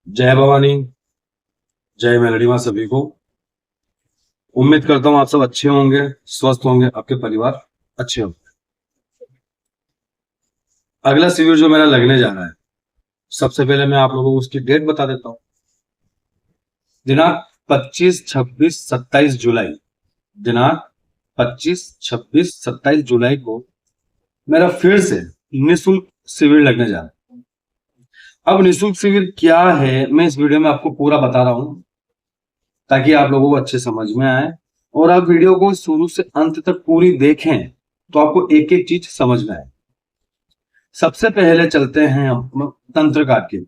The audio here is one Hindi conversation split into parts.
जय भवानी। जय मेलडी माँ सभी को। उम्मीद करता हूँ आप सब अच्छे होंगे, स्वस्थ होंगे, आपके परिवार अच्छे होंगे। अगला शिविर जो मेरा लगने जा रहा है, सबसे पहले मैं आप लोगों को उसकी डेट बता देता हूँ। दिनांक 25, 26, 27 जुलाई। दिनांक 25, 26, 27 जुलाई को मेरा फिर से निःशुल्क शिविर लगने जा रहा है। अब निःशुल्क शिविर क्या है, मैं इस वीडियो में आपको पूरा बता रहा हूँ ताकि आप लोगों को अच्छे समझ में आए, और आप वीडियो को शुरू से अंत तक पूरी देखें तो आपको एक एक चीज समझ में आए। सबसे पहले चलते हैं हम तंत्र काट के।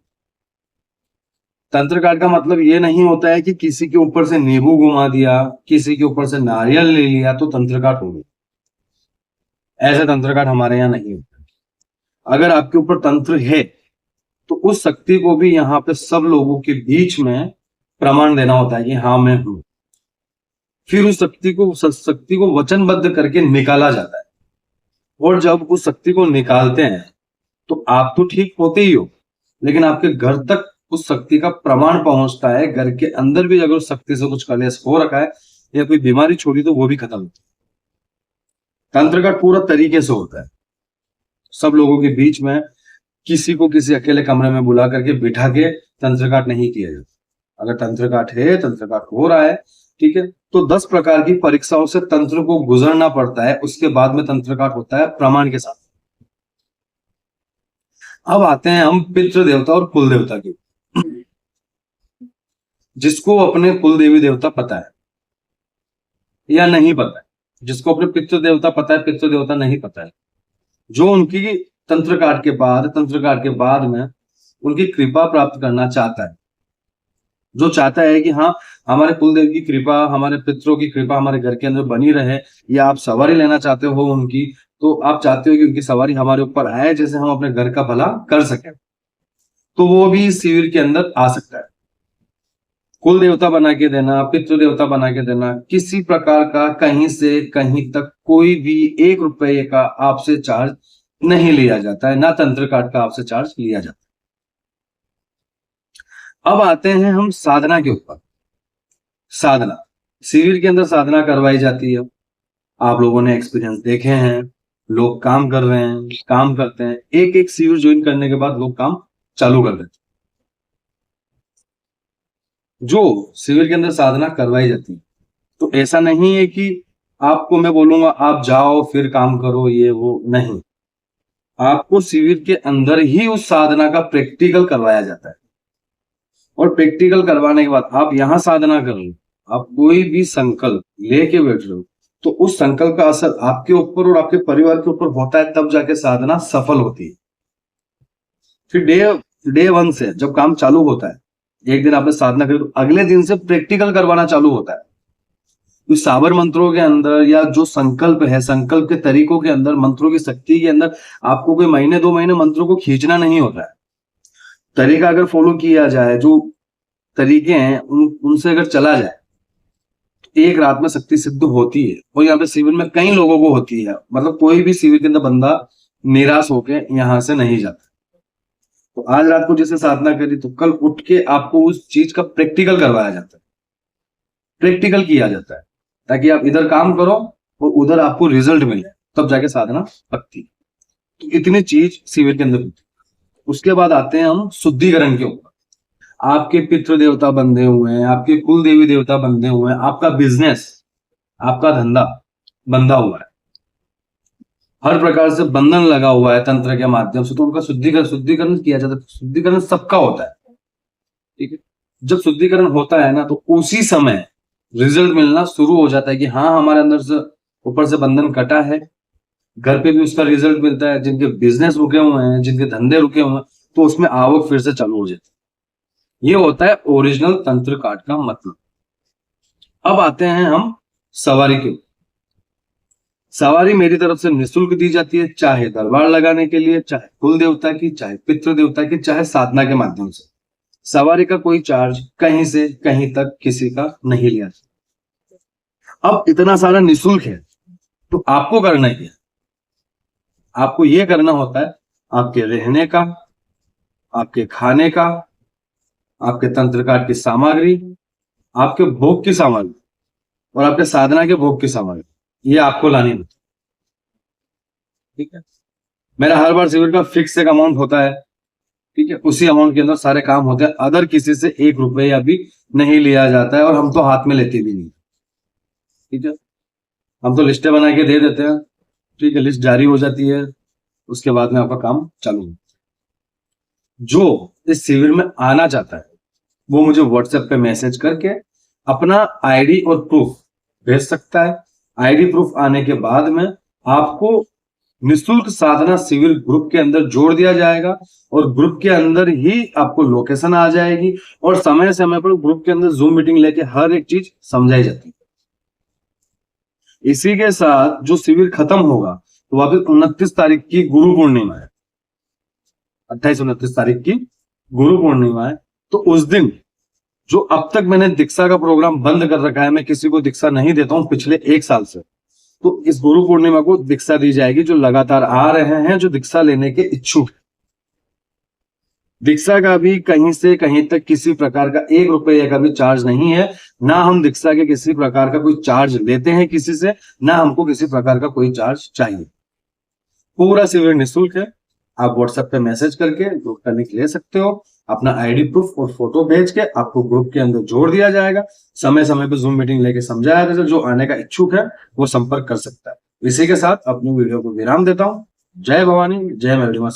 तंत्र काट का मतलब ये नहीं होता है कि किसी के ऊपर से नींबू घुमा दिया, किसी के ऊपर से नारियल ले लिया तो तंत्र काट हो गया। ऐसा तंत्र काट हमारे यहाँ नहीं होता। अगर आपके ऊपर तंत्र है तो उस शक्ति को भी यहाँ पे सब लोगों के बीच में प्रमाण देना होता है कि हाँ मैं हूं। फिर उस शक्ति को वचनबद्ध करके निकाला जाता है। और जब उस शक्ति को निकालते हैं तो आप तो ठीक होते ही हो, लेकिन आपके घर तक उस शक्ति का प्रमाण पहुंचता है। घर के अंदर भी अगर उस शक्ति से कुछ कलेश हो रखा है या कोई बीमारी छोड़ी तो वो भी खत्म होती है। तंत्र का पूरा तरीके से होता है। सब लोगों के बीच में किसी को किसी अकेले कमरे में बुला करके बिठा के तंत्र काट नहीं किया जाता। अगर तंत्र काट है, तंत्र काट हो रहा है, ठीक है, तो 10 प्रकार की परीक्षाओं से तंत्र को गुजरना पड़ता है। उसके बाद में तंत्र काट होता है प्रमाण के साथ। अब आते हैं हम पितृ देवता और कुल देवता के। जिसको अपने कुल देवी देवता पता है या नहीं पता है, जिसको अपने पितृ देवता पता है, पितृ देवता नहीं पता है, जो उनकी तंत्र काट के बाद में उनकी कृपा प्राप्त करना चाहता है, जो चाहता है कि हाँ हमारे कुलदेव की कृपा, हमारे पितरों की कृपा हमारे घर के अंदर बनी रहे, या आप सवारी लेना चाहते हो उनकी, तो आप चाहते हो कि उनकी सवारी हमारे ऊपर आए जैसे हम अपने घर का भला कर सके, तो वो भी इस शिविर के अंदर आ सकता है। कुल देवता बना के देना, पितृ देवता बना के देना, किसी प्रकार का कहीं से कहीं तक कोई भी 1 रुपये का आपसे चार्ज नहीं लिया जाता है, ना तंत्र काट का आपसे चार्ज लिया जाता है। अब आते हैं हम साधना के ऊपर। साधना शिविर के अंदर साधना करवाई जाती है। आप लोगों ने एक्सपीरियंस देखे हैं, लोग काम कर रहे हैं, काम करते हैं। एक एक शिविर ज्वाइन करने के बाद लोग काम चालू कर देते हैं। जो शिविर के अंदर साधना करवाई जाती है, तो ऐसा नहीं है कि आपको मैं बोलूंगा आप जाओ फिर काम करो, ये वो नहीं। आपको शिविर के अंदर ही उस साधना का प्रैक्टिकल करवाया जाता है, और प्रैक्टिकल करवाने के बाद आप यहां साधना कर लो, आप कोई भी संकल्प लेके बैठ रहे हो, तो उस संकल्प का असर आपके ऊपर और आपके परिवार के ऊपर होता है, तब जाके साधना सफल होती है। फिर डे 1 से जब काम चालू होता है, एक दिन आपने साधना करी तो अगले दिन से प्रैक्टिकल करवाना चालू होता है। तो साबर मंत्रों के अंदर या जो संकल्प है, संकल्प के तरीकों के अंदर, मंत्रों की शक्ति के अंदर आपको कोई महीने 2 महीने मंत्रों को खींचना नहीं होता है। तरीका अगर फॉलो किया जाए, जो तरीके हैं उनसे अगर चला जाए, तो एक रात में शक्ति सिद्ध होती है। और यहाँ पे शिविर में कई लोगों को होती है, मतलब कोई भी शिविर के अंदर बंदा निराश होके यहाँ से नहीं जाता। तो आज रात को जैसे साधना करी तो कल उठ के आपको उस चीज का प्रैक्टिकल करवाया जाता है, प्रैक्टिकल किया जाता है, ताकि आप इधर काम करो और उधर आपको रिजल्ट मिले, तब जाके साधना पकती है। तो इतनी चीज शिविर के अंदर होती है। उसके बाद आते हैं हम शुद्धिकरण के ऊपर। आपके पितृ देवता बंधे हुए हैं, आपके कुल देवी देवता बंधे हुए हैं, आपका बिजनेस, आपका धंधा बंधा हुआ है, हर प्रकार से बंधन लगा हुआ है तंत्र के माध्यम से, तो उनका शुद्धिकरण किया जाता है। शुद्धिकरण सबका होता है, ठीक है। जब शुद्धिकरण होता है ना, तो उसी समय रिजल्ट मिलना शुरू हो जाता है कि हाँ हमारे अंदर से ऊपर से बंधन कटा है। घर पे भी उसका रिजल्ट मिलता है। जिनके बिजनेस रुके हुए हैं, जिनके धंधे रुके हुए हैं, तो उसमें आवक फिर से चालू हो जाती है। ये होता है ओरिजिनल तंत्र काट का मतलब। अब आते हैं हम सवारी के। सवारी मेरी तरफ से निःशुल्क दी जाती है, चाहे दरबार लगाने के लिए, चाहे कुल देवता की, चाहे पितृ देवता की, चाहे साधना के माध्यम से। सवारी का कोई चार्ज कहीं से कहीं तक किसी का नहीं लिया। अब इतना सारा निःशुल्क है, तो आपको करना क्या है? आपको यह करना होता है आपके रहने का, आपके खाने का, आपके तंत्र काट की सामग्री, आपके भोग की सामग्री और आपके साधना के भोग की सामग्री, ये आपको लानी होती है। ठीक है, मेरा हर बार शिविर का फिक्स एक अमाउंट होता है। ठीक है, उसी अमाउंट के अंदर सारे काम होते हैं, अदर किसी से 1 रुपया भी नहीं लिया जाता है, और हम तो हाथ में लेते भी नहीं। ठीक है, हम तो लिस्टें बना के दे देते हैं। ठीक है, लिस्ट जारी हो जाती है, उसके बाद में आपका काम चालू होता है। जो इस शिविर में आना चाहता है वो मुझे व्हाट्सएप पे मैसेज करके अपना आईडी और प्रूफ भेज सकता है। आईडी प्रूफ आने के बाद में आपको निःशुल्क साधना शिविर ग्रुप के अंदर जोड़ दिया जाएगा, और ग्रुप के अंदर ही आपको लोकेशन आ जाएगी, और समय समय पर ग्रुप के अंदर जूम मीटिंग लेके हर एक चीज समझाई जाती है। इसी के साथ जो शिविर खत्म होगा तो वापस 29 तारीख की गुरु पूर्णिमा है, 28-29 तारीख की गुरु पूर्णिमा है। तो उस दिन जो अब तक मैंने दीक्षा का प्रोग्राम बंद कर रखा है, मैं किसी को दीक्षा नहीं देता हूं पिछले 1 साल से, तो इस गुरु पूर्णिमा को दीक्षा दी जाएगी। जो लगातार आ रहे हैं, जो दीक्षा लेने के इच्छुक, दीक्षा का भी कहीं से कहीं तक किसी प्रकार का 1 रुपये का भी चार्ज नहीं है। ना हम दीक्षा के किसी प्रकार का कोई चार्ज लेते हैं किसी से, ना हमको किसी प्रकार का कोई चार्ज चाहिए। पूरा शिविर निःशुल्क है। आप व्हाट्सएप पे मैसेज करके ग्रुप का लिंक ले सकते हो। अपना आईडी प्रूफ और फोटो भेज के आपको ग्रुप के अंदर जोड़ दिया जाएगा। समय समय पे जूम मीटिंग लेके समझाया जाएगा। जो आने का इच्छुक है वो संपर्क कर सकता है। इसी के साथ अपनी वीडियो को विराम देता हूँ। जय भवानी, जय मेलडी मां।